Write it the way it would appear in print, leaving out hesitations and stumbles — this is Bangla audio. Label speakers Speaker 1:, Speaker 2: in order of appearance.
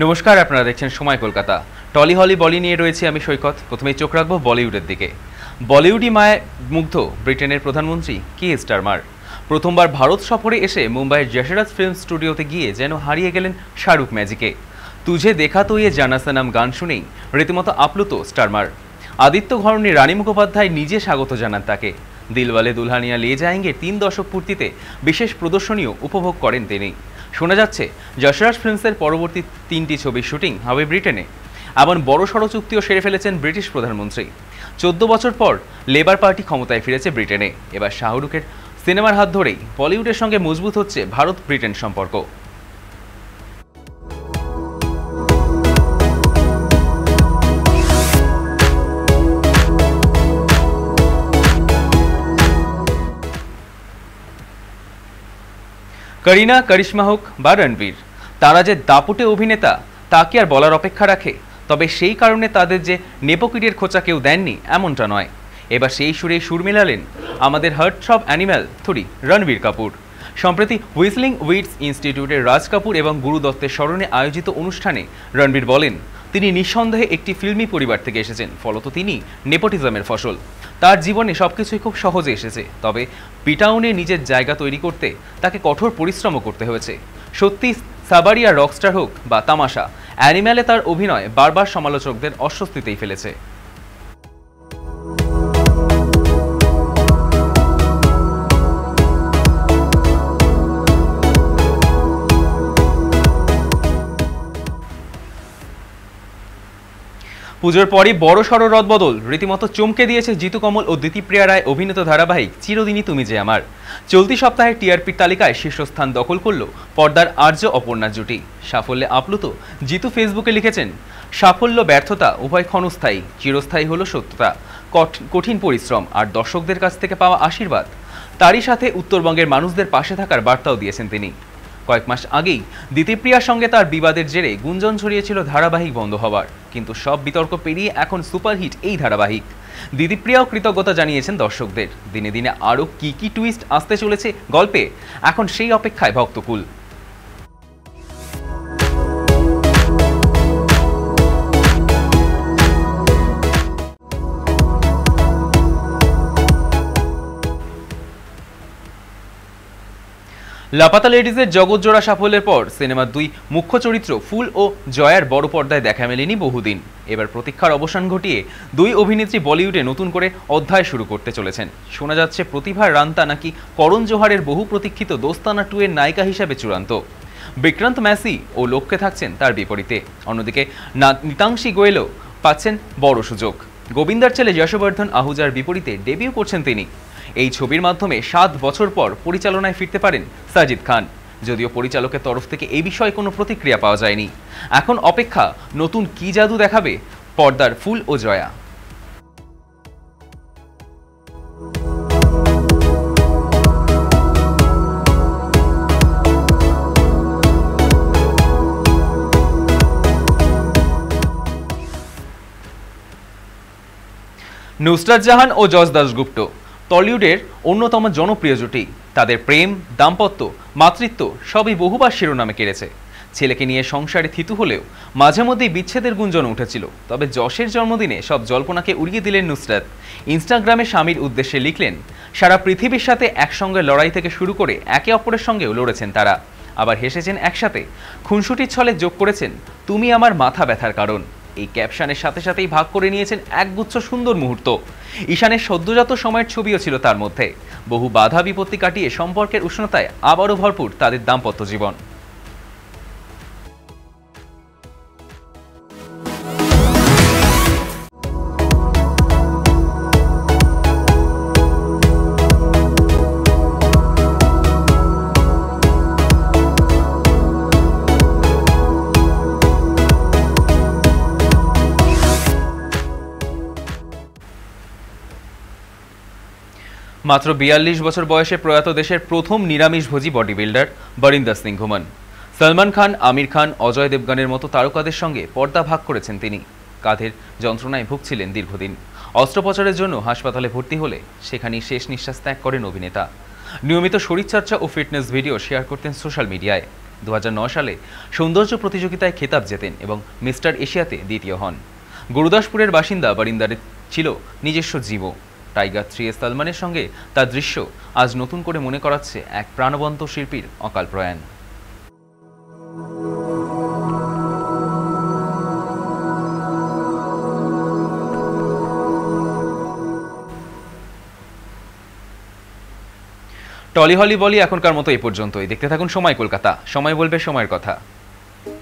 Speaker 1: নমস্কার, আপনারা দেখছেন সময় কলকাতা। টলি হলি বলি নিয়ে রয়েছে আমি সৈকত। প্রথমেই চোখ রাখবো বলিউডের দিকে। বলিউডই মায় মুগ্ধ ব্রিটেনের প্রধানমন্ত্রী কির স্টারমার। প্রথমবার ভারত সফরে এসে মুম্বাইয়ের যশরাজ ফিল্ম স্টুডিওতে গিয়ে যেন হারিয়ে গেলেন শাহরুখ ম্যাজিকে। তুঝে দেখা তো ইয়ে জানা সনম গান শুনেই রীতিমতো আপ্লুত স্টারমার। আদিত্য ঘরণী রানী মুখোপাধ্যায় নিজে স্বাগত জানান তাকে। দিলওয়ালে দুলহানিয়া লে যায়েঙ্গে 3 দশক পূর্তিতে বিশেষ প্রদর্শনীও উপভোগ করেন তিনি। শোনা যাচ্ছে যশরাজ ফিল্মসের পরবর্তী 3টি ছবির শুটিং হবে ব্রিটেনে। এমন বড়সড় চুক্তিও সেরে ফেলেছেন ব্রিটিশ প্রধানমন্ত্রী। 14 বছর পর লেবার পার্টি ক্ষমতায় ফিরেছে ব্রিটেনে। এবার শাহরুখের সিনেমার হাত ধরেই বলিউডের সঙ্গে মজবুত হচ্ছে ভারত ব্রিটেন সম্পর্ক। করিনা, করিশ্মা হোক বা রণবীর, তারা যে দাপুটে অভিনেতা তা কি আর বলার অপেক্ষা রাখে? তবে সেই কারণে তাদের যে নেপোকিটের খোঁচা কেউ দেননি এমনটা নয়। এবার সেই সুরেই সুর মেলালেন আমাদের হার্টস অব অ্যানিম্যাল থুরি রণবীর কাপুর। সম্প্রতি হুইসলিং উইডস ইনস্টিটিউটের রাজ কাপুর এবং গুরু দত্তের স্মরণে আয়োজিত অনুষ্ঠানে রণবীর বলেন, তিনি নিঃসন্দেহে একটি ফিল্মি পরিবার থেকে এসেছেন, ফলত তিনি নেপোটিজমের ফসল। তার জীবনে সবকিছুই খুব সহজে এসেছে, তবে পিটাউনে নিজের জায়গা তৈরি করতে তাকে কঠোর পরিশ্রমও করতে হয়েছে। সত্যি সাবারিয়া রকস্টার হোক বা তামাশা, অ্যানিম্যালে তার অভিনয় বারবার সমালোচকদের অস্বস্তিতেই ফেলেছে। পুজোর পরই বড় সড় রদবদল, রীতিমতো চমকে দিয়েছে জিতু কমল ও দিতিপ্রিয়া রায় অভিনীত ধারাবাহিক চিরদিনই তুমি যে আমার। চলতি সপ্তাহে টিআরপির তালিকায় শীর্ষস্থান দখল করল পর্দার আর্য অপর্ণা জুটি। সাফল্যে আপ্লুত জিতু ফেসবুকে লিখেছেন, সাফল্য ব্যর্থতা উভয় ক্ষণস্থায়ী, চিরস্থায়ী হলো সত্যতা, কঠিন পরিশ্রম আর দর্শকদের কাছ থেকে পাওয়া আশীর্বাদ। তারই সাথে উত্তরবঙ্গের মানুষদের পাশে থাকার বার্তাও দিয়েছেন তিনি। কয়েক মাস আগেই দিতিপ্রিয়ার সঙ্গে তার বিবাদের জেরে গুঞ্জন ছড়িয়েছিল ধারাবাহিক বন্ধ হওয়ার, কিন্তু সব বিতর্ক পেরিয়ে এখন সুপারহিট এই ধারাবাহিক। দিতিপ্রিয়াও কৃতজ্ঞতা জানিয়েছেন দর্শকদের। দিনে দিনে আরও কি টুইস্ট আসতে চলেছে গল্পে, এখন সেই অপেক্ষায় ভক্তকুল। লাপাতা লেডিজের জগৎজোড়া সাফল্যের পর সিনেমার 2 মুখ্য চরিত্র ফুল ও জয়ার বড় পর্দায় দেখা মেলেনি বহুদিন। এবার প্রতীক্ষার অবসান ঘটিয়ে 2 অভিনেত্রী বলিউডে নতুন করে অধ্যায় শুরু করতে চলেছেন। শোনা যাচ্ছে প্রতিভা রান্তা নাকি করণ জোহারের বহু প্রতীক্ষিত দোস্তানা 2 এর নায়িকা হিসেবে চূড়ান্ত। বিক্রান্ত ম্যাসি ও লক্ষ্যে থাকছেন তার বিপরীতে। অন্যদিকে নিতাংশী গোয়েলও পাচ্ছেন বড় সুযোগ। গোবিন্দার ছেলে যশবর্ধন আহুজার বিপরীতে ডেবিউ করছেন তিনি। এই ছবির মাধ্যমে 7 বছর পর পরিচালনায় ফিরতে পারেন সাজিদ খান। যদিও পরিচালকের তরফ থেকে এই বিষয়ে কোনো প্রতিক্রিয়া পাওয়া যায়নি। এখন অপেক্ষা নতুন কি জাদু দেখাবে পর্দার ফুল ও জয়া। নুসরাত জাহান ও যশ দাশগুপ্ত টলিউডের অন্যতম জনপ্রিয় জুটি। তাদের প্রেম, দাম্পত্য, মাতৃত্ব সবই বহুবার শিরোনামে কেড়েছে। ছেলেকে নিয়ে সংসারে থিতু হলেও মাঝে মধ্যেই বিচ্ছেদের গুঞ্জন উঠেছিল। তবে যশের জন্মদিনে সব জল্পনাকে উড়িয়ে দিলেন নুসরাত। ইনস্টাগ্রামে স্বামীর উদ্দেশ্যে লিখলেন, সারা পৃথিবীর সাথে একসঙ্গে লড়াই থেকে শুরু করে একে অপরের সঙ্গেও লড়েছেন তারা, আবার হেসেছেন একসাথে। খুনসুটির ছলে যোগ করেছেন, তুমি আমার মাথা ব্যথার কারণ। এই ক্যাপশনের সাথে সাথেই ভাগ করে নিয়েছেন একগুচ্ছ সুন্দর মুহূর্ত। ঈশানের সদ্যজাত সময়ের ছবিও ছিল তার মধ্যে। বহু বাধা বিপত্তি কাটিয়ে সম্পর্কের উষ্ণতায় আবারও ভরপুর তাদের দাম্পত্য জীবন। মাত্র 42 বছর বয়সে প্রয়াত দেশের প্রথম নিরামিষভোজী বডি বিল্ডার বরিন্দর সিং ঘুমন। সলমান খান, আমির খান, অজয় দেবগনের মতো তারকাদের সঙ্গে পর্দা ভাগ করেছেন তিনি। কাঁধের যন্ত্রণায় ভুগছিলেন দীর্ঘদিন। অস্ত্রোপচারের জন্য হাসপাতালে ভর্তি হলে সেখানেই শেষ নিঃশ্বাস ত্যাগ করেন অভিনেতা। নিয়মিত শরীরচর্চা ও ফিটনেস ভিডিও শেয়ার করতেন সোশ্যাল মিডিয়ায়। 2009 সালে সৌন্দর্য প্রতিযোগিতায় খেতাব জেতেন এবং মিস্টার এশিয়াতে দ্বিতীয় হন। গুরুদাসপুরের বাসিন্দা বরিন্দারের ছিল নিজস্ব জীবও। টাইগার 3 সালমানের সঙ্গে তার দৃশ্য আজ নতুন করে মনে করাচ্ছে এক প্রাণবন্ত শিল্পীর অকাল প্রয়াণ। টলি হলি বলি এখনকার মতো এই পর্যন্তই। দেখতে থাকুন সময় কলকাতা, সময় বলবে সময়ের কথা।